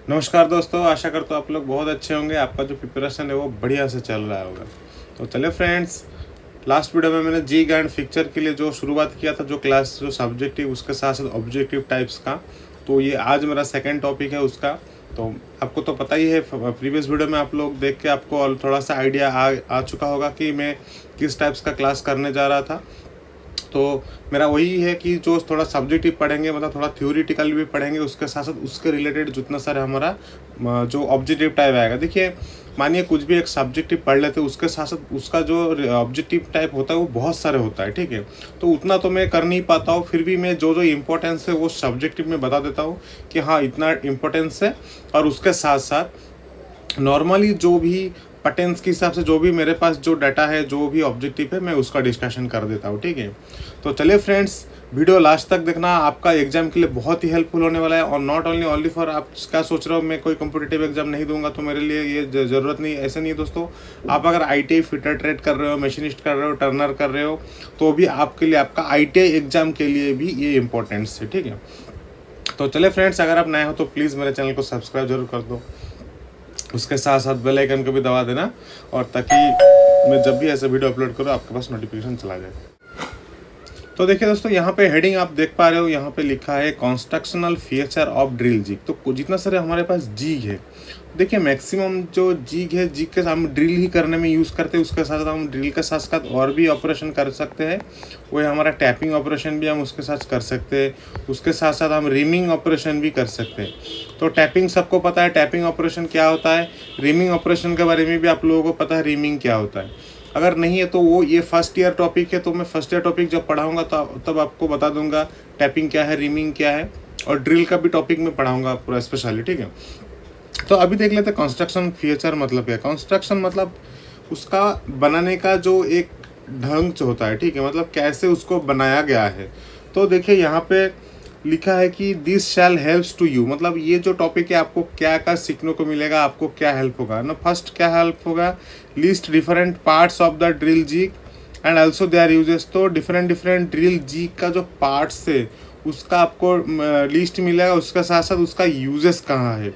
नमस्कार दोस्तों, आशा करता हूँ आप लोग बहुत अच्छे होंगे। आपका जो प्रिपरेशन है वो बढ़िया से चल रहा होगा। तो चलिए फ्रेंड्स, लास्ट वीडियो में मैंने जी एंड पिक्चर के लिए जो शुरुआत किया था, जो क्लास जो सब्जेक्टिव उसके साथ साथ ऑब्जेक्टिव टाइप्स का, तो ये आज मेरा सेकंड टॉपिक है उसका। तो आपको तो पता ही है, प्रीवियस वीडियो में आप लोग देख के आपको थोड़ा सा आइडिया आ चुका होगा कि मैं किस टाइप्स का क्लास करने जा रहा था। तो मेरा वही है कि जो थोड़ा सब्जेक्टिव पढ़ेंगे, मतलब थोड़ा थ्योरेटिकल भी पढ़ेंगे, उसके साथ साथ उसके रिलेटेड जितना सारा हमारा जो ऑब्जेक्टिव टाइप आएगा। देखिए, मानिए कुछ भी एक सब्जेक्टिव पढ़ लेते हैं, उसके साथ साथ उसका जो ऑब्जेक्टिव टाइप होता है वो बहुत सारे होता है, ठीक है। तो उतना तो मैं कर नहीं पाता हूँ, फिर भी मैं जो जो इम्पोर्टेंस है वो सब्जेक्टिव में बता देता हूँ कि हाँ इतना इम्पोर्टेंस है। और उसके साथ साथ नॉर्मली जो भी पटेंस के हिसाब से जो भी मेरे पास जो डाटा है, जो भी ऑब्जेक्टिव है, मैं उसका डिस्कशन कर देता हूँ, ठीक है। तो चलिए फ्रेंड्स, वीडियो लास्ट तक देखना, आपका एग्जाम के लिए बहुत ही हेल्पफुल होने वाला है। और नॉट ओनली फॉर, आप क्या सोच रहे हो मैं कोई कॉम्पिटिटिव एग्जाम नहीं दूंगा तो मेरे लिए ये ज़रूरत नहीं, ऐसा नहीं है दोस्तों। आप अगर ITI फिटर ट्रेड कर रहे हो, मशीनिस्ट कर रहे हो, टर्नर कर रहे हो, तो भी आपके लिए, आपका ITI एग्जाम के लिए भी ये इंपॉर्टेंस है, ठीक है। तो चलिए फ्रेंड्स, अगर आप नए हो तो प्लीज़ मेरे चैनल को सब्सक्राइब जरूर कर दो, उसके साथ साथ बेल आइकन को भी दबा देना, और ताकि मैं जब भी ऐसा वीडियो अपलोड करूँ आपके पास नोटिफिकेशन चला जाए। तो देखिए दोस्तों, यहाँ पे हेडिंग आप देख पा रहे हो, यहाँ पे लिखा है constructional feature of drill jig. तो जितना सारे हमारे पास जिग है, देखिए मैक्सिमम जो जिग है, जिग के हम ड्रिल ही करने में यूज़ करते हैं। उसके साथ साथ हम ड्रिल के साथ साथ और भी ऑपरेशन कर सकते हैं। वही हमारा टैपिंग ऑपरेशन भी हम उसके साथ कर सकते हैं। उसके साथ साथ हम रिमिंग ऑपरेशन भी कर सकते हैं। तो टैपिंग सबको पता है, टैपिंग ऑपरेशन क्या होता है। रिमिंग ऑपरेशन के बारे में भी आप लोगों को पता है, रिमिंग क्या होता है। अगर नहीं है तो वो ये फर्स्ट ईयर टॉपिक है, तो मैं फर्स्ट ईयर टॉपिक जब पढ़ाऊंगा तब आपको बता दूंगा टैपिंग क्या है, रिमिंग क्या है, और ड्रिल का भी टॉपिक में पढ़ाऊंगा पूरा स्पेशली, ठीक है। तो अभी देख लेते हैं कंस्ट्रक्शन फीचर मतलब क्या है। कंस्ट्रक्शन मतलब उसका बनाने का जो एक ढंग जो होता है, ठीक है, मतलब कैसे उसको बनाया गया है। तो देखिए यहाँ पे लिखा है कि this shall helps to you, मतलब ये जो टॉपिक है आपको क्या क्या सीखने को मिलेगा, आपको क्या हेल्प होगा ना। फर्स्ट क्या हेल्प होगा, list different parts of the drill jig and also their uses. तो डिफरेंट डिफरेंट ड्रिल जिग का जो पार्ट्स है उसका आपको लिस्ट मिलेगा, उसका साथ साथ उसका यूजेस कहाँ है।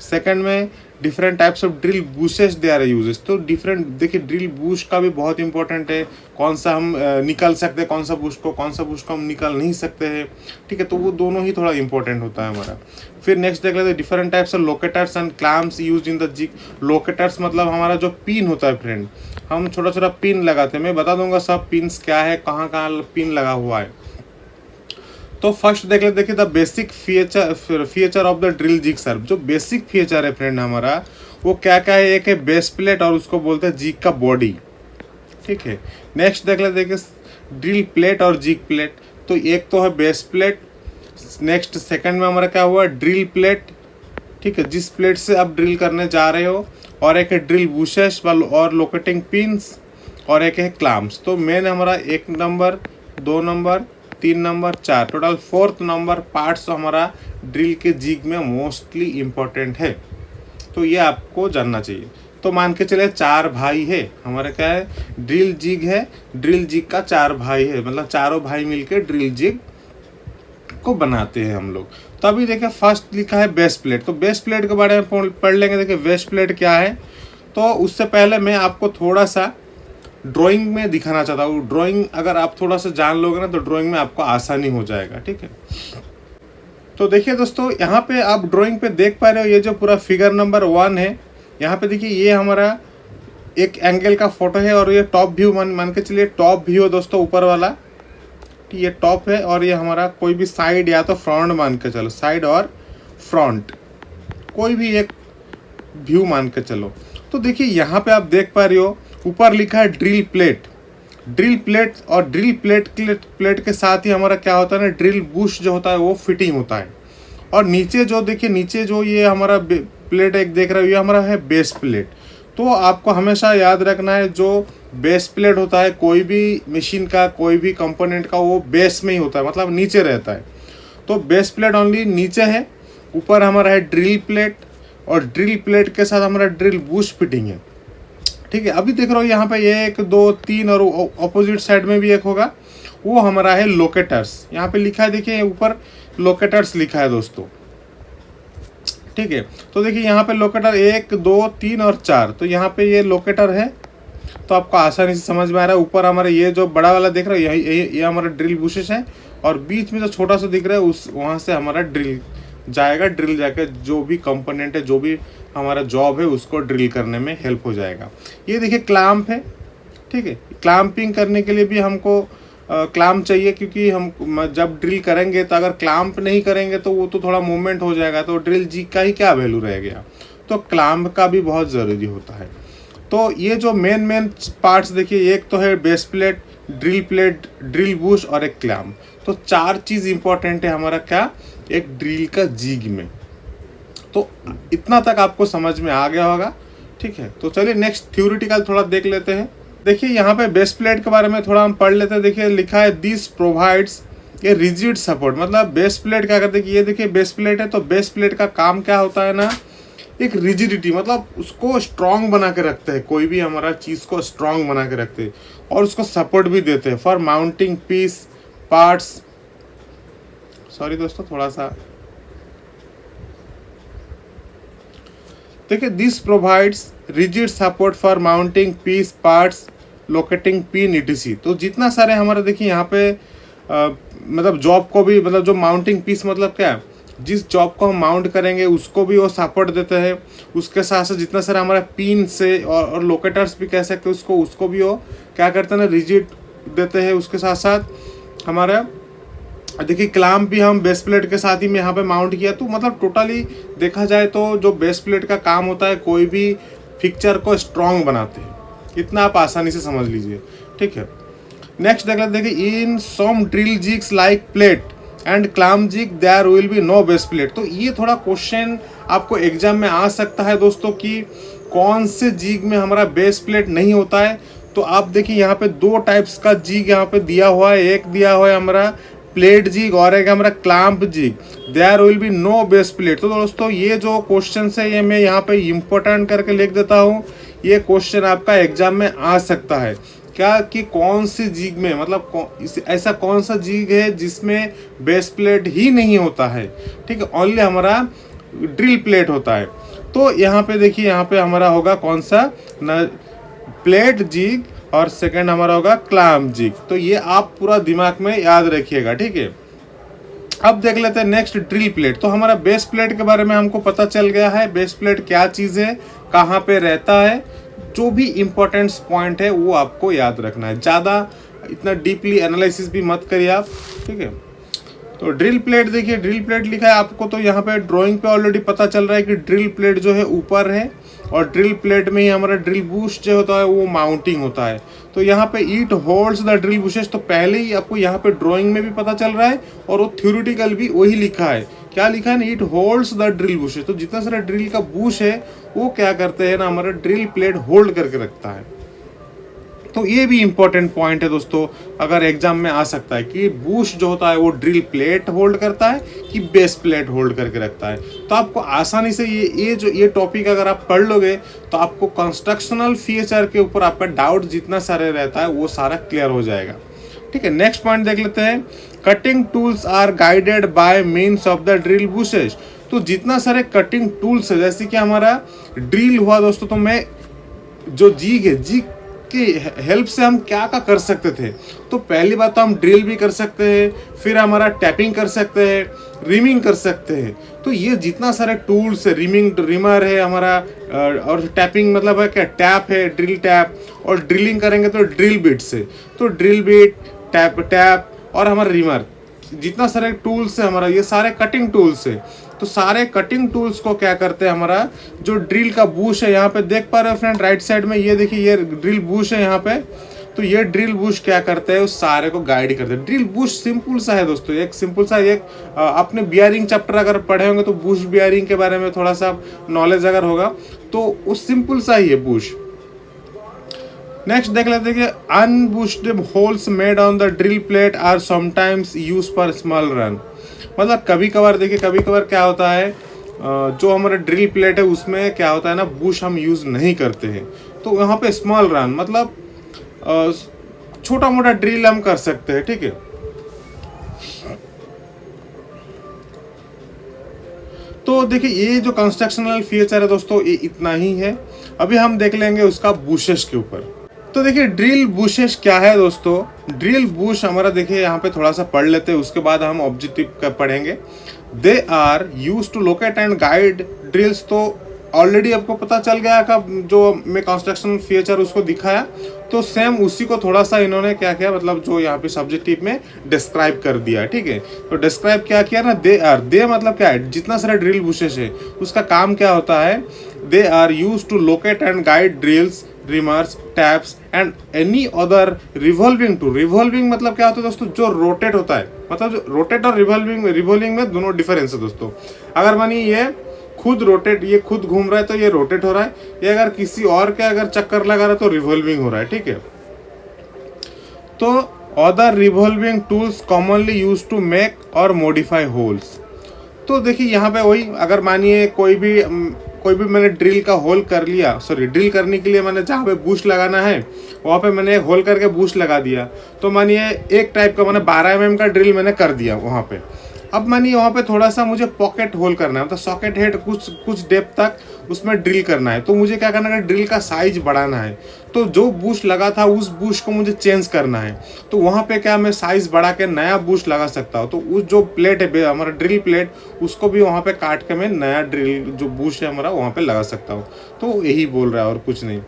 सेकंड में different types of drill bushes they are uses. तो डिफरेंट, देखिए ड्रिल बूश का भी बहुत इंपॉर्टेंट है, कौन सा हम निकल सकते हैं, कौन सा बूश को हम निकल नहीं सकते हैं, ठीक है। तो वो दोनों ही थोड़ा इंपॉर्टेंट होता है हमारा। फिर नेक्स्ट देख लेते हैं different types of locators and clamps use in the jig. Locators मतलब हमारा जो पिन होता है फ्रेंड, हम छोटा छोटा पिन लगाते हैं। मैं बता दूंगा सब पिन्स क्या है, कहाँ कहाँ पिन लगा हुआ है। तो फर्स्ट देख लेते, देखिए the basic feature of the drill jig serve. जो बेसिक फीचर है फ्रेंड हमारा, वो क्या क्या है। एक है बेस प्लेट, और उसको बोलते हैं जिग का बॉडी, ठीक है। नेक्स्ट देख लेते, देखिए ड्रिल प्लेट और जिग प्लेट। तो एक तो है बेस प्लेट, नेक्स्ट सेकंड में हमारा क्या हुआ, ड्रिल प्लेट, ठीक है, जिस प्लेट से आप ड्रिल करने जा रहे हो। और एक है ड्रिल बूशेस और लोकेटिंग पिंस, और एक है क्लैम्प्स। तो मेन हमारा 1 number, 2 number, 3 number, 4, total 4th number parts हमारा ड्रिल के जिग में मोस्टली इम्पोर्टेंट है। तो ये आपको जानना चाहिए। तो मान के चले 4 भाई है हमारा, क्या है, ड्रिल जिग है। ड्रिल जिग का 4 भाई है, मतलब चारों भाई मिलके ड्रिल जिग को बनाते हैं हम लोग। तो अभी देखिए फर्स्ट लिखा है बेस प्लेट। तो बेस प्लेट के बारे में पढ़ लेंगे। देखिए बेस प्लेट क्या है, तो उससे पहले मैं आपको थोड़ा सा ड्राइंग में दिखाना चाहता हूँ। ड्राइंग अगर आप थोड़ा सा जान लोगे ना तो ड्राइंग में आपको आसानी हो जाएगा, ठीक है। तो देखिए दोस्तों, यहाँ पे आप ड्राइंग पे देख पा रहे हो, ये जो पूरा फिगर नंबर 1 है, यहाँ पे देखिए ये हमारा एक एंगल का फोटो है। और ये टॉप व्यू मान के चलिए टॉप व्यू है दोस्तों, ऊपर वाला ये टॉप है। और ये हमारा कोई भी साइड या तो फ्रंट मान के चलो, साइड और फ्रंट कोई भी एक व्यू मान के चलो। तो देखिए यहाँ पे आप देख पा रहे हो, ऊपर लिखा है ड्रिल प्लेट। ड्रिल प्लेट और ड्रिल प्लेट के साथ ही हमारा क्या होता है ना, ड्रिल बुश जो होता है वो फिटिंग होता है। और नीचे जो देखिए, नीचे जो ये हमारा प्लेट एक देख रहे हो, ये हमारा है बेस प्लेट। तो आपको हमेशा याद रखना है, जो बेस प्लेट होता है कोई भी मशीन का, कोई भी कंपोनेंट का, वो बेस में ही होता है, मतलब नीचे रहता है। तो बेस प्लेट ओनली नीचे है, ऊपर हमारा है ड्रिल प्लेट, और ड्रिल प्लेट के साथ हमारा ड्रिल बुश फिटिंग है, ठीक है। अभी देख रहे हो यहाँ पे 1, 2, 3 और ऑपोजिट साइड में भी एक होगा, वो हमारा है लोकेटर्स। यहाँ पे लिखा है, देखिए ऊपर लोकेटर्स लिखा है दोस्तों, ठीक है। तो देखिए यहाँ पे लोकेटर 1 2 3 और 4, तो यहाँ पे ये लोकेटर है, तो आपको आसानी से समझ में आ रहा है। ऊपर हमारा ये जो बड़ा वाला दिख रहा है यही ये हमारा ड्रिल बुशेस है, और बीच में जो छोटा सा दिख रहा है उस वहाँ से हमारा ड्रिल जाएगा। ड्रिल जाके जो भी कंपोनेंट है, जो भी हमारा जॉब है, उसको ड्रिल करने में हेल्प हो जाएगा। ये देखिए क्लैंप है, ठीक है। क्लैंपिंग करने के लिए भी हमको क्लैंप चाहिए, क्योंकि हम जब ड्रिल करेंगे तो अगर क्लैंप नहीं करेंगे तो वो तो थोड़ा मूवमेंट हो जाएगा, तो ड्रिल जिग का ही क्या वैल्यू रह गया। तो क्लैंप का भी बहुत ज़रूरी होता है। तो ये जो मेन पार्ट्स देखिए, एक तो है बेस प्लेट, ड्रिल बुश और एक क्लैंप। तो 4 चीज़ इंपॉर्टेंट है हमारा क्या, एक ड्रिल का जिग में। तो इतना तक आपको समझ में आ गया होगा, ठीक है। तो चलिए नेक्स्ट थ्योरेटिकल थोड़ा देख लेते हैं। देखिए यहाँ पे बेस प्लेट के बारे में थोड़ा हम पढ़ लेते हैं। देखिए लिखा है this provides a rigid support, मतलब बेस प्लेट क्या करते हैं कि ये देखिए बेस प्लेट है, तो बेस प्लेट का काम क्या होता है ना, एक रिजिडिटी, मतलब उसको स्ट्रांग बना के रखते हैं, कोई भी हमारा चीज़ को स्ट्रांग बना के रखते हैं, और उसको सपोर्ट भी देते हैं for mounting piece parts. Sorry दोस्तों, थोड़ा सा देखिए, this provides rigid support for mounting piece parts locating pin ETC. तो जितना सारे हमारे देखिए यहाँ पे मतलब जॉब को भी, मतलब जो माउंटिंग पीस मतलब क्या है, जिस जॉब को हम माउंट करेंगे उसको भी वो सपोर्ट देते हैं। उसके साथ साथ जितना सारा हमारा पिन से और लोकेटर्स भी कह सकते हैं उसको भी वो क्या करते हैं ना, रिजिड देते हैं। उसके साथ साथ हमारा देखिए क्लैंप भी हम बेस प्लेट के साथ ही में यहाँ पे माउंट किया। तो मतलब टोटली देखा जाए तो जो बेस प्लेट का काम होता है, कोई भी फिक्चर को स्ट्रॉन्ग बनाते हैं। इतना आप आसानी से समझ लीजिए, ठीक है। नेक्स्ट देख लेते, देखिए in some drill jigs like plate and clamp jig there will be no base plate. तो ये थोड़ा क्वेश्चन आपको एग्जाम में आ सकता है दोस्तों, कि कौन से जिग में हमारा बेस प्लेट नहीं होता है। तो आप देखिए यहाँ पे 2 टाइप्स का जिग यहाँ पे दिया हुआ है। एक दिया हुआ है हमारा प्लेट जिग और एक हमारा clamp jig, there will be no base plate. तो दोस्तों ये जो क्वेश्चन है ये मैं यहाँ पे इम्पोर्टेंट करके लिख देता हूँ। ये क्वेश्चन आपका एग्जाम में आ सकता है क्या, कि कौन सी जिग में, मतलब ऐसा कौन सा जिग है जिसमें बेस प्लेट ही नहीं होता है, ठीक है, ओनली हमारा ड्रिल प्लेट होता है। तो यहाँ पे देखिए, यहाँ पे हमारा होगा कौन सा न, प्लेट जिग, और सेकंड हमारा होगा क्लैंप जिग। तो ये आप पूरा दिमाग में याद रखिएगा, ठीक है। अब देख लेते हैं नेक्स्ट ड्रिल प्लेट। तो हमारा बेस प्लेट के बारे में हमको पता चल गया है, बेस प्लेट क्या चीज़ है, कहाँ पे रहता है। जो भी इम्पोर्टेंट पॉइंट है वो आपको याद रखना है, ज़्यादा इतना डीपली एनालिसिस भी मत करिए आप, ठीक है। तो ड्रिल प्लेट देखिए, ड्रिल प्लेट लिखा है आपको, तो यहाँ पे ड्राइंग पे ऑलरेडी पता चल रहा है कि ड्रिल प्लेट जो है ऊपर है, और ड्रिल प्लेट में ही हमारा ड्रिल बुश जो होता है वो माउंटिंग होता है। तो यहाँ पे it holds the drill bushes, तो पहले ही आपको यहाँ पे ड्राइंग में भी पता चल रहा है, और वो थ्योरेटिकल भी वही लिखा है। क्या लिखा है ना, it holds the drill bushes. तो जितना सारा ड्रिल का बुश है वो क्या करते हैं ना, हमारा ड्रिल प्लेट होल्ड करके रखता है। तो ये भी इंपॉर्टेंट पॉइंट है दोस्तों, अगर एग्जाम में आ सकता है कि बुश जो होता है वो ड्रिल प्लेट होल्ड करता है कि बेस प्लेट होल्ड करके रखता है। तो आपको आसानी से ये टॉपिक अगर आप पढ़ लोगे तो आपको कंस्ट्रक्शनल फीचर के ऊपर आपका डाउट जितना सारे रहता है वो सारा क्लियर हो जाएगा, ठीक है। नेक्स्ट पॉइंट देख लेते हैं, cutting tools are guided by means of the drill bushes. तो जितना सारे कटिंग टूल्स है, जैसे कि हमारा ड्रिल हुआ दोस्तों, तो मैं जो जिग है, जिग की हेल्प से हम क्या क्या कर सकते थे। तो पहली बात तो हम ड्रिल भी कर सकते हैं, फिर हमारा टैपिंग कर सकते हैं, रिमिंग कर सकते हैं। तो ये जितना सारे टूल्स है, रिमर है हमारा, और टैपिंग मतलब है क्या, टैप है, ड्रिल टैप, और ड्रिलिंग करेंगे तो ड्रिल बिट से, तो ड्रिल बिट, टैप और हमारा रिमर, जितना सारे टूल्स है हमारा, ये सारे कटिंग टूल्स है। तो सारे कटिंग टूल्स को क्या करते हैं, हमारा जो ड्रिल का बुश है, यहाँ पे देख पा रहे हो फ्रेंड राइट साइड में, ये देखिए ये ड्रिल बुश है यहाँ पे। तो ये ड्रिल बुश क्या करते हैं, उस सारे को गाइड करते हैं। ड्रिल बुश सिंपल सा है दोस्तों, एक सिंपल सा, एक आपने बियरिंग चैप्टर अगर पढ़े होंगे तो बुश बियरिंग के बारे में थोड़ा सा नॉलेज अगर होगा तो वो सिंपल सा ही है बुश। नेक्स्ट देख लेते हैं कि unbushed holes made on the drill plate are sometimes use for small run. मतलब कभी कभार देखिए, कभी कभार क्या होता है, जो हमारा ड्रिल प्लेट है उसमें क्या होता है ना, बुश हम यूज़ नहीं करते हैं। तो यहाँ पे स्मॉल रन मतलब छोटा मोटा ड्रिल हम कर सकते हैं, ठीक है। तो देखिए ये जो कंस्ट्रक्शनल फीचर है दोस्तों ये इतना ही है। अभी हम देख लेंगे उसका बुशेस के ऊपर। तो देखिए ड्रिल बुशेस क्या है दोस्तों। ड्रिल बुश हमारा देखिए यहाँ पे थोड़ा सा पढ़ लेते हैं, उसके बाद हम ऑब्जेक्टिव पढ़ेंगे। They are use to locate and guide drills. तो ऑलरेडी आपको पता चल गया का जो मैं कंस्ट्रक्शन फीचर उसको दिखाया, तो सेम उसी को थोड़ा सा इन्होंने क्या किया, मतलब जो यहाँ पे सब्जेक्टिव में डिस्क्राइब कर दिया। ठीक है, तो डिस्क्राइब क्या किया ना, दे आर, दे मतलब क्या है, जितना सारा ड्रिल बुशेस है उसका काम क्या होता है, they are use to locate and guide drills, reamers, taps and any other revolving tool. Revolving मतलब क्या होता है दोस्तों, जो रोटेट होता है, मतलब जो रोटेट और रिवॉल्विंग में दोनों डिफरेंस है दोस्तों। अगर मानिए ये खुद रोटेट, ये खुद घूम रहा है तो ये रोटेट हो रहा है, ये अगर किसी और के अगर चक्कर लगा रहा है तो रिवॉल्विंग हो रहा है। ठीक है, तो other revolving tools commonly use to make or modify holes. तो देखिए यहाँ पे वही, अगर मानिए कोई भी मैंने ड्रिल का होल कर लिया, सॉरी ड्रिल करने के लिए मैंने जहाँ पे बूश लगाना है वहाँ पे मैंने होल करके बूश लगा दिया, तो मानिए एक टाइप का मैंने 12 mm का ड्रिल मैंने कर दिया वहाँ पे। अब मानिए वहाँ पे थोड़ा सा मुझे पॉकेट होल करना है, मतलब सॉकेट हेड कुछ डेप्थ तक उसमें ड्रिल करना है, तो मुझे क्या करना है, ड्रिल का साइज बढ़ाना है। तो जो बूश लगा था उस बूश को मुझे चेंज करना है, तो वहाँ पे क्या मैं साइज बढ़ा के नया बूश लगा सकता हूँ। तो उस जो प्लेट है हमारा ड्रिल प्लेट, उसको भी वहाँ पे काट के मैं नया ड्रिल जो बूश है हमारा वहाँ पे लगा सकता हूँ। तो यही बोल रहा है और कुछ नहीं।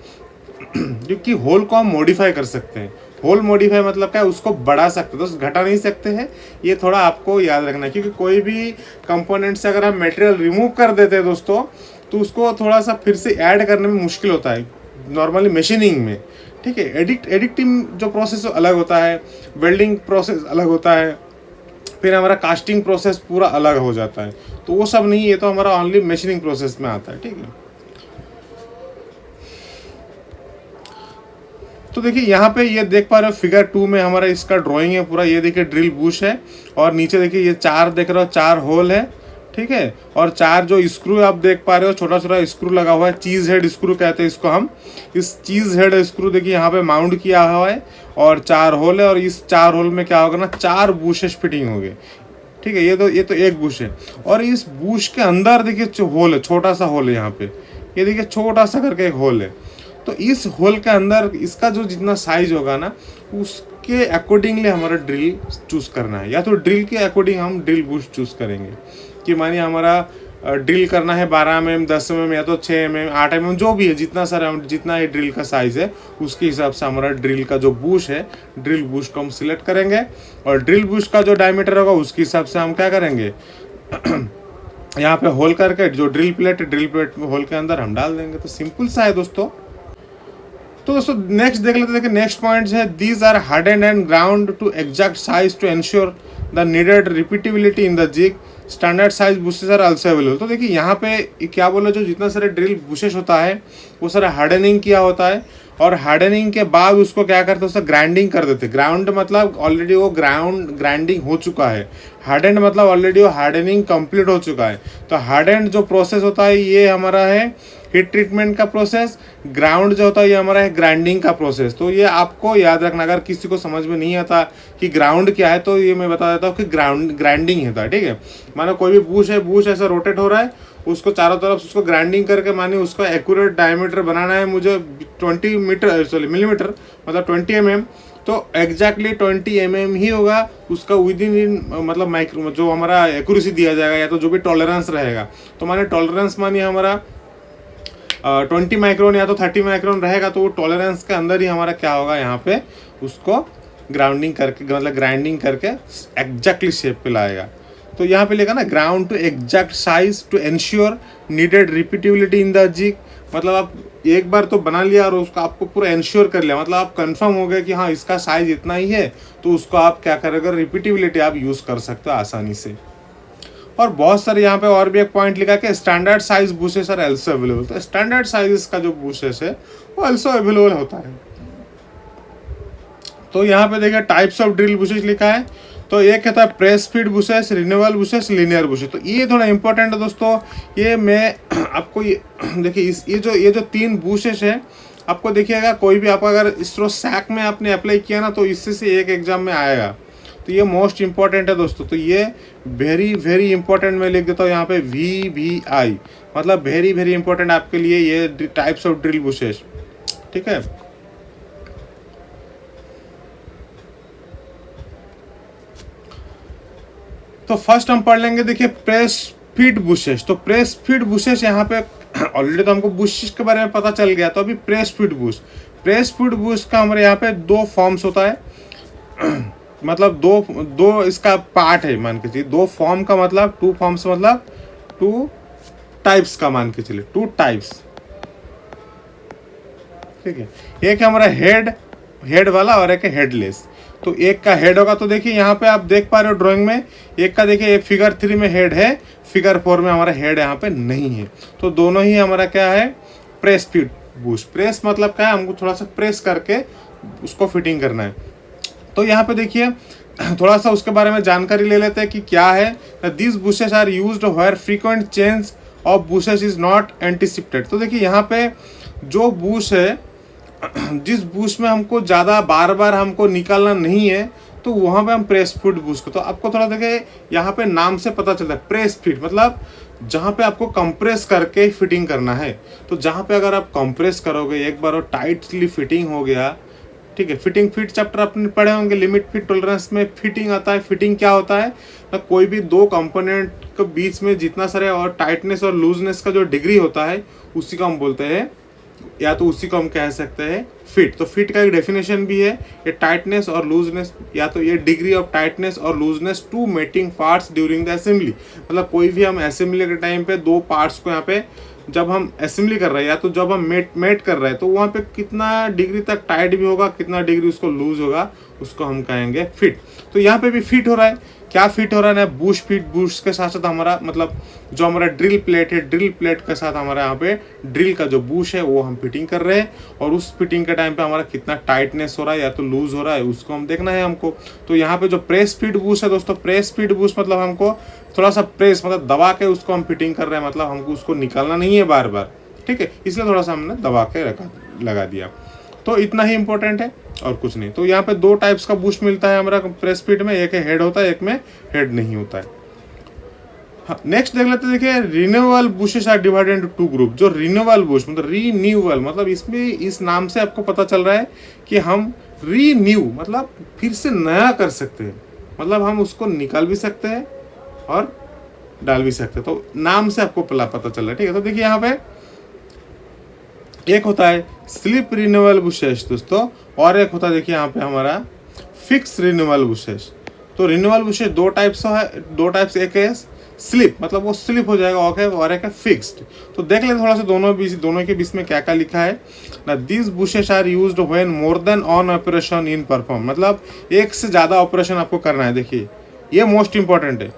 क्योंकि होल को हम मॉडिफाई कर सकते हैं। होल मॉडिफाई मतलब क्या है, उसको बढ़ा सकते हैं, तो घटा नहीं सकते हैं। ये थोड़ा आपको याद रखना है, क्योंकि कोई भी कंपोनेंट से अगर हम मटेरियल रिमूव कर देते हैं दोस्तों, तो उसको थोड़ा सा फिर से ऐड करने में मुश्किल होता है नॉर्मली मशीनिंग में। ठीक है, एडिटिंग जो प्रोसेस अलग होता है, वेल्डिंग प्रोसेस अलग होता है, फिर हमारा कास्टिंग प्रोसेस पूरा अलग हो जाता है। तो वो सब नहीं, ये तो हमारा ओनली मशीनिंग प्रोसेस में आता है। ठीक है, तो देखिए यहाँ पे ये देख पा रहे हो फिगर 2 में हमारा इसका ड्राइंग है पूरा। ये देखिए ड्रिल बुश है और नीचे देखिए ये 4 देख रहे हो, 4 होल है। ठीक है, और 4 जो स्क्रू आप देख पा रहे हो, छोटा छोटा स्क्रू लगा हुआ है, चीज हेड स्क्रू कहते हैं इसको हम। इस चीज हेड स्क्रू देखिए यहाँ पे माउंट किया हुआ है और 4 होल है, और इस 4 होल में क्या होगा ना, 4 बुशेस फिटिंग हो गए। ठीक है, ये तो एक बुश है, और इस बुश के अंदर देखिए होल है, छोटा सा होल है यहाँ पे, ये देखिए छोटा सा करके एक होल है। तो इस होल के अंदर इसका जो जितना साइज होगा ना, उसके अकॉर्डिंगली हमारा ड्रिल चूज करना है, या तो ड्रिल के अकॉर्डिंग हम ड्रिल बुश चूज करेंगे। कि मानिए हमारा ड्रिल करना है 12 mm, 10 mm या तो 6 mm, 8 mm, जो भी है, जितना ही ड्रिल का साइज है उसके हिसाब से हमारा ड्रिल का जो बुश है, ड्रिल बुश को हम सिलेक्ट करेंगे, और ड्रिल बुश का जो डायमीटर होगा उसके हिसाब से हम क्या करेंगे, यहाँ पे होल करके जो ड्रिल प्लेट होल के अंदर हम डाल देंगे। तो सिंपल सा है दोस्तों। तो दोस्तों नेक्स्ट देख लेते हैं। देखिए नेक्स्ट पॉइंट है, these are harden and ground to exact size to ensure the needed repeatability in the jig, standard size bushes are also available. तो देखिए यहाँ पे क्या बोला, जो जितना सारे ड्रिल बुशेस होता है वो सारा हार्डनिंग किया होता है, और हार्डनिंग के बाद उसको क्या करते हैं, उसका ग्राइंडिंग कर देते हैं। ग्राउंड मतलब ऑलरेडी वो ग्राइंडिंग हो चुका है, हार्डन मतलब ऑलरेडी वो हार्डनिंग कंप्लीट हो चुका है। तो हार्डन जो प्रोसेस होता है ये हमारा है हीट ट्रीटमेंट का प्रोसेस, ग्राउंड जो होता है ये हमारा है ग्राइंडिंग का प्रोसेस। तो ये आपको याद रखना, अगर किसी को समझ में नहीं आता कि ग्राउंड क्या है, तो ये मैं बता देता हूँ कि ग्राइंडिंग होता है। ठीक है, मानो कोई भी बूश ऐसा रोटेट हो रहा है, उसको चारों तरफ उसको ग्राइंडिंग करके, माने उसको एक्यूरेट डायमीटर बनाना है मुझे 20 मिलीमीटर, मतलब 20 mm, तो एग्जैक्टली 20 mm ही होगा उसका विद इन, मतलब माइक्रो जो हमारा एक्यूरेसी दिया जाएगा, या तो जो भी टॉलरेंस रहेगा। तो माने टॉलरेंस मानिए हमारा 20 माइक्रोन या तो 30 माइक्रोन रहेगा, तो वो टॉलरेंस के अंदर ही हमारा क्या होगा, यहाँ पे उसको ग्राइंडिंग करके एग्जैक्टली शेप पे लाएगा। तो यहाँ पे लेगा ना, ground to exact size to ensure needed repeatability in the jig, मतलब आप एक बार तो बना लिया और उसको आपको पूरा इंश्योर कर लिया, मतलब आप कंफर्म हो गए कि हाँ इसका साइज इतना ही है, तो उसको आप क्या करेंगे, रिपीटेबिलिटी आप यूज़ कर सकते हो आसानी से। और बहुत सारे यहाँ पे और भी एक पॉइंट लिखा कि standard size bushes are also available. तो स्टैंडर्ड साइज का जो बूशेस है वो आल्सो अवेलेबल होता है। तो यहाँ पे देखिए टाइप्स ऑफ ड्रिल बूशेस लिखा है। तो एक कहता है press feed bushes, renewal bushes, linear bushes. तो ये थोड़ा इंपॉर्टेंट है दोस्तों, ये मैं आपको ये देखिए ये जो 3 बुशेस है, आपको देखिएगा कोई भी आप अगर इसरो सैक में आपने अप्लाई किया ना, तो इससे से एक एग्जाम में आएगा। तो ये मोस्ट इंपॉर्टेंट है दोस्तों। तो ये वेरी वेरी इंपॉर्टेंट मैं लिख देता हूँ यहाँ पे VVI, मतलब वेरी वेरी इंपॉर्टेंट आपके लिए ये टाइप्स ऑफ ड्रिल बुशेस, ठीक है। तो फर्स्ट हम पढ़ लेंगे, देखिए प्रेस फीड बुशेस। तो प्रेस फीड बुशेस यहाँ पे ऑलरेडी तो हमको बुशेस के बारे में पता चल गया, तो अभी press feed Bush. Press feed Bush का हमारे यहाँ पे 2 फॉर्म्स होता है मतलब दो इसका पार्ट है, मान के चलिए 2 फॉर्म का मतलब 2 फॉर्म्स मतलब 2 टाइप्स का मान के चलिए 2 टाइप्स, ठीक है। एक है हमारा हेड वाला और एक है हेडलेस। तो एक का हेड होगा, तो देखिए यहाँ पे आप देख पा रहे हो ड्राइंग में, एक का देखिए फिगर 3 में हेड है, फिगर 4 में हमारा हेड यहाँ पे नहीं है। तो दोनों ही हमारा क्या है, प्रेस फीड बुश। प्रेस मतलब क्या है, हमको थोड़ा सा प्रेस करके उसको फिटिंग करना है। तो यहाँ पे देखिए थोड़ा सा उसके बारे में जानकारी ले लेते हैं कि क्या है। This bushes are used where frequent change of bushes is not anticipated. तो देखिए यहाँ पे जो बुश है, जिस बुश में हमको ज़्यादा बार बार हमको निकालना नहीं है, तो वहाँ पे हम प्रेस फीड बुश को, तो आपको थोड़ा देखिए यहाँ पे नाम से पता चलता है प्रेस फीड मतलब जहाँ पे आपको कंप्रेस करके फिटिंग करना है। तो जहाँ पे अगर आप कंप्रेस करोगे एक बार और टाइटली फिटिंग हो गया, ठीक है। फिटिंग फिट चैप्टर आपने पढ़े होंगे, लिमिट फिट टॉलरेंस में फिटिंग आता है। फिटिंग क्या होता है ना, कोई भी 2 कंपोनेंट के बीच में जितना सारे और टाइटनेस और लूजनेस का जो डिग्री होता है उसी को हम बोलते हैं, या तो उसी को हम कह सकते हैं फिट। तो फिट का एक डेफिनेशन भी है, ये टाइटनेस और लूजनेस, या तो ये degree of tightness or looseness to mating parts during the assembly. मतलब कोई भी हम असेंबली के टाइम पे 2 पार्ट्स को यहाँ पे जब हम असेंबली कर रहे हैं या तो जब हम मेट कर रहे हैं, तो वहाँ पे कितना डिग्री तक टाइट भी होगा, कितना डिग्री उसको लूज होगा, उसको हम कहेंगे फिट। तो यहाँ पे भी फिट हो रहा है। क्या फिट हो रहा है ना, बुश फिट। बुश के साथ साथ हमारा मतलब जो हमारा ड्रिल प्लेट है, ड्रिल प्लेट के साथ हमारा यहाँ पे ड्रिल का जो बुश है वो हम फिटिंग कर रहे हैं, और उस फिटिंग के टाइम पे हमारा कितना टाइटनेस हो रहा है या तो लूज हो रहा है उसको हम देखना है हमको। तो यहाँ पे जो प्रेस फिट बुश है दोस्तों, प्रेस फिट बुश मतलब हमको थोड़ा सा प्रेस मतलब दबा के उसको हम फिटिंग कर रहे हैं, मतलब हमको उसको निकालना नहीं है बार बार, ठीक है। इसलिए थोड़ा सा हमने दबा के लगा दिया। तो इतना ही इंपॉर्टेंट है और कुछ नहीं। तो यहाँ पे 2 टाइप्स का बुश मिलता है हमारा प्रेस फीड में, एक है हेड होता है, एक में हेड नहीं होता है। हाँ, नेक्स्ट देख लेते हैं। देखिए renewal bushes are divided into 2 group. जो रिन्यूअल बुश मतलब रीन्यूअल मतलब इसमें इस नाम से आपको पता चल रहा है कि हम रीन्यू मतलब फिर से नया कर सकते हैं, मतलब हम उसको निकाल भी सकते हैं और डाल भी सकते हैं। तो नाम से आपको पता चल रहा है, ठीक है। तो देखिए यहाँ पे एक होता है स्लिप रिन्यूअल बुशेस दोस्तों, और एक होता है देखिए यहाँ पे हमारा फिक्स रिन्यूअल बुशेस। तो रिन्यूअल बुशेस 2 टाइप्स है, 2 टाइप्स, एक है स्लिप मतलब वो स्लिप हो जाएगा और एक है फिक्स्ड। तो देख लेते थोड़ा सा दोनों के बीच में क्या क्या लिखा है ना। This bushes are used when more than on operation in perform, मतलब एक से ज़्यादा ऑपरेशन आपको करना है। देखिए ये मोस्ट इंपॉर्टेंट है,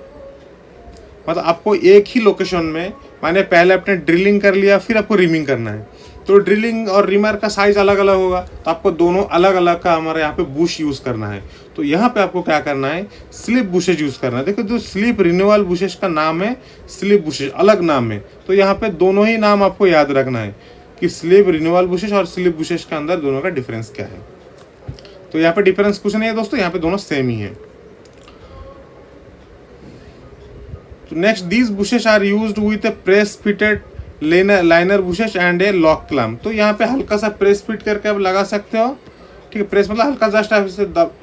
मतलब आपको एक ही लोकेशन में, माने पहले आपने ड्रिलिंग कर लिया फिर आपको रिमिंग करना है, तो ड्रिलिंग और रिमर का साइज अलग अलग होगा, तो आपको दोनों अलग अलग का हमारे यहाँ पे बुश यूज़ करना है। तो यहाँ पे आपको क्या करना है, स्लिप बुशेज यूज़ करना है। देखो जो स्लिप रिन्यूअल बुशेज का नाम है, स्लिप बुशेज अलग नाम है। तो यहाँ पे दोनों ही नाम आपको याद रखना है कि स्लिप रिन्यूअल बुशेज और स्लिप बुशेज के अंदर दोनों का डिफरेंस क्या है। तो यहाँ पे डिफरेंस कुछ नहीं है दोस्तों, यहाँ पे दोनों सेम ही है। तो next, these bushes are used with a press fitted liner bushes and a lock clamp. तो यहाँ पे हल्का सा प्रेस फिट करके आप लगा सकते हो, ठीक है। प्रेस मतलब हल्का जस्ट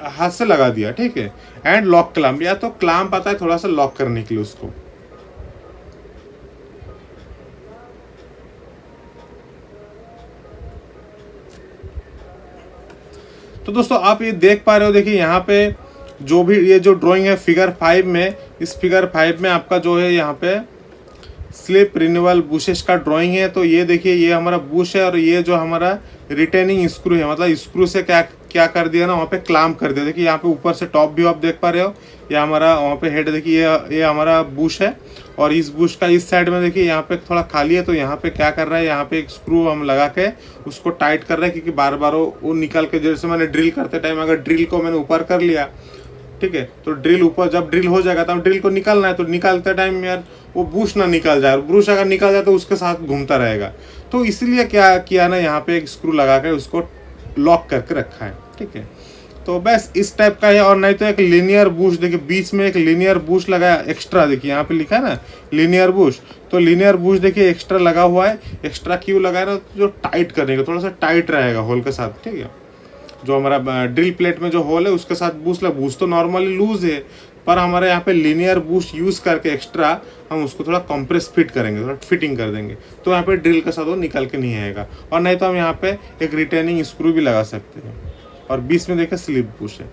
हाथ से लगा दिया, ठीक है। एंड लॉक क्लैम्प, या तो क्लैम्प आता है थोड़ा सा लॉक करने के लिए उसको। तो दोस्तों आप ये देख पा रहे हो, देखिए यहाँ पे जो भी ये जो ड्राइंग है फिगर 5 में, इस फिगर 5 में आपका जो है यहाँ पे स्लिप रिन्यूअल बुशेस का ड्राइंग है। तो ये देखिए ये हमारा बुश है और ये जो हमारा रिटेनिंग स्क्रू है, मतलब स्क्रू से क्या क्या कर दिया ना, वहाँ पे क्लैम्प कर दिया। देखिए यहाँ पे ऊपर से टॉप व्यू आप देख पा रहे हो, ये हमारा वहाँ पे हेड, देखिए ये हमारा बुश है, और इस बुश का इस साइड में देखिए यहाँ पे थोड़ा खाली है। तो यहाँ पे क्या कर रहा है, यहाँ पे एक स्क्रू हम लगा के उसको टाइट कर रहे हैं, क्योंकि बार बार वो निकल के, जैसे मैंने ड्रिल करते टाइम अगर ड्रिल को मैंने ऊपर कर लिया, ठीक है, तो ड्रिल ऊपर जब ड्रिल हो जाएगा तब ड्रिल को निकालना है, तो निकालते टाइम यार वो बुश ना निकल जाए, ब्रूश अगर निकल जाए तो उसके साथ घूमता रहेगा। तो इसलिए क्या किया ना, यहाँ पे एक स्क्रू लगा कर उसको लॉक करके रखा है, ठीक है। तो बस इस टाइप का है। और नहीं तो एक लीनियर बूस्ट, देखिए बीच में एक लीनियर बूस्ट लगा है एक्स्ट्रा, देखिए यहाँ पे लिखा है ना लीनियर बूस्ट, तो लीनियर बूस्ट देखिए एक्स्ट्रा लगा हुआ है। एक्स्ट्रा क्यों लगा है ना, जो टाइट करने का, थोड़ा सा टाइट रहेगा होल के साथ, ठीक है। जो हमारा ड्रिल प्लेट में जो होल है उसके साथ बूस्ट तो नॉर्मली लूज है, पर हमारे यहाँ पे लीनियर बूस्ट यूज़ करके एक्स्ट्रा हम उसको थोड़ा कंप्रेस फिट करेंगे, थोड़ा फिटिंग कर देंगे, तो यहाँ पे ड्रिल के साथ वो निकल के नहीं आएगा। और नहीं तो हम यहाँ पे एक रिटेनिंग स्क्रू भी लगा सकते हैं। और बीच में देखिए स्लिप बुश है।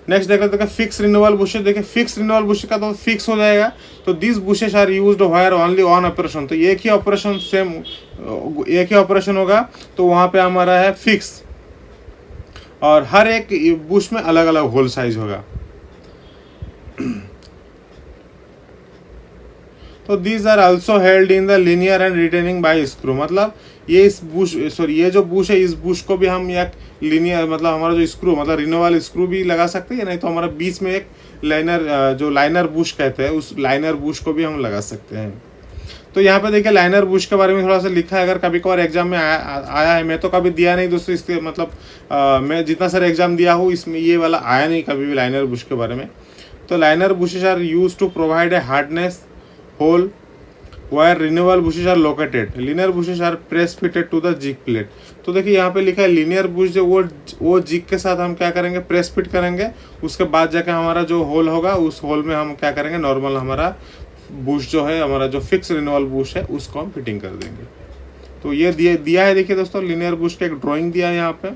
नेक्स्ट देखिए फिक्स रिन्यूअल बुशेस, देखिए फिक्स रिन्यूअल बुश का तो फिक्स हो जाएगा। तो this bushes are used where only on operation, तो एक ही ऑपरेशन सेम, एक ही ऑपरेशन होगा, तो वहाँ पे हमारा है फिक्स। और हर एक बुश में अलग अलग होल साइज होगा। तो these are also held in the linear and retaining by screw, मतलब ये इस बुश, सॉरी ये जो बुश है इस बुश को भी हम एक लीनियर, मतलब हमारा जो स्क्रू, मतलब रिन्यूअल स्क्रू भी लगा सकते हैं, नहीं तो हमारा बीच में एक लाइनर, जो लाइनर बुश कहते हैं, उस लाइनर बुश को भी हम लगा सकते हैं। तो यहाँ पे देखिए लाइनर बुश के बारे में थोड़ा सा लिखा है, अगर कभी कभार एग्जाम में आया है, मैं तो कभी दिया नहीं दोस्तों इसके, मतलब मैं जितना सारा एग्जाम दिया हूँ इसमें ये वाला आया नहीं कभी भी लाइनर बुश के बारे में। तो liner bushes are use to provide a hardness hole where renewal bushes are located. Linear bushes are press fitted to the jig plate. तो देखिए यहाँ पे लिखा है linear bush जो वो जिग के साथ हम क्या करेंगे, प्रेस फिट करेंगे, उसके बाद जाकर हमारा जो होल होगा उस होल में हम क्या करेंगे, नॉर्मल हमारा बुश जो है, हमारा जो फिक्स रिन्यूअल बुश है उसको हम फिटिंग कर देंगे। तो ये दिया है, देखिए दोस्तों लिनियर बुश का एक ड्राइंग दिया है यहाँ पे।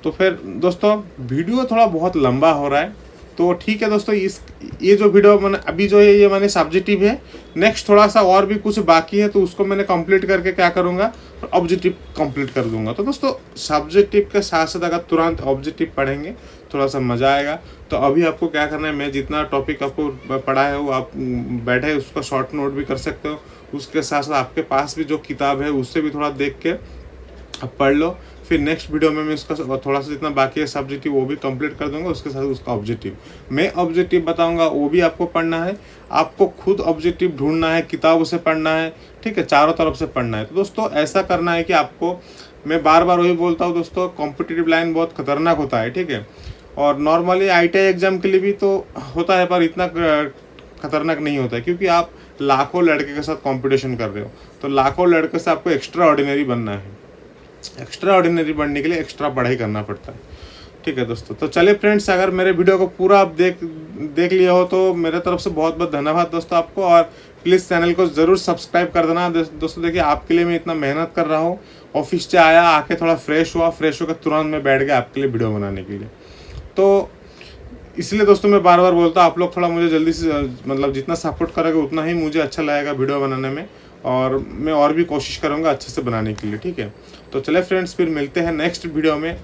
तो फिर दोस्तों वीडियो थोड़ा बहुत लंबा हो रहा है, तो ठीक है दोस्तों, ये जो वीडियो मैंने अभी जो है ये मैंने सब्जेक्टिव है। नेक्स्ट थोड़ा सा और भी कुछ बाकी है, तो उसको मैंने कंप्लीट करके क्या करूँगा, ऑब्जेक्टिव कंप्लीट कर दूंगा। तो दोस्तों सब्जेक्टिव के साथ साथ अगर तुरंत ऑब्जेक्टिव पढ़ेंगे थोड़ा सा मज़ा आएगा। तो अभी आपको क्या करना है, मैं जितना टॉपिक आपको पढ़ा है वो आप बैठे उसका शॉर्ट नोट भी कर सकते हो, उसके साथ साथ आपके पास भी जो किताब है उससे भी थोड़ा देख के आप पढ़ लो। फिर नेक्स्ट वीडियो में मैं उसका थोड़ा सा जितना बाकी है सब्जेक्टिव वो भी कंप्लीट कर दूंगा, उसके साथ उसका ऑब्जेक्टिव मैं ऑब्जेक्टिव बताऊंगा, वो भी आपको पढ़ना है। आपको खुद ऑब्जेक्टिव ढूंढना है, किताबों से पढ़ना है, ठीक है, चारों तरफ से पढ़ना है। तो दोस्तों ऐसा करना है कि आपको, मैं बार बार वही बोलता हूँ दोस्तों, कॉम्पिटिटिव लाइन बहुत खतरनाक होता है, ठीक है। और नॉर्मली ITI एग्जाम के लिए भी तो होता है, पर इतना खतरनाक नहीं होता है, क्योंकि आप लाखों लड़के के साथ कॉम्पिटिशन कर रहे हो। तो लाखों लड़के से आपको एक्स्ट्रा ऑर्डिनरी बनना है। एक्स्ट्रा ऑर्डिनरी बनने के लिए एक्स्ट्रा पढ़ाई करना पड़ता है, ठीक है दोस्तों। तो चलिए फ्रेंड्स, अगर मेरे वीडियो को पूरा आप देख लिया हो तो मेरे तरफ से बहुत बहुत धन्यवाद दोस्तों आपको। और प्लीज़ चैनल को ज़रूर सब्सक्राइब कर देना दोस्तों। देखिए आपके लिए मैं इतना मेहनत कर रहा हूँ, ऑफिस से आया, आके थोड़ा फ्रेश होकर तुरंत मैं बैठ गया आपके लिए वीडियो बनाने के लिए। तो इसलिए दोस्तों मैं बार बार बोलता हूँ, आप लोग थोड़ा मुझे जल्दी से, मतलब जितना सपोर्ट करोगे उतना ही मुझे अच्छा लगेगा वीडियो बनाने में, और मैं और भी कोशिश करूँगा अच्छे से बनाने के लिए, ठीक है। तो चले फ्रेंड्स, फिर मिलते हैं नेक्स्ट वीडियो में।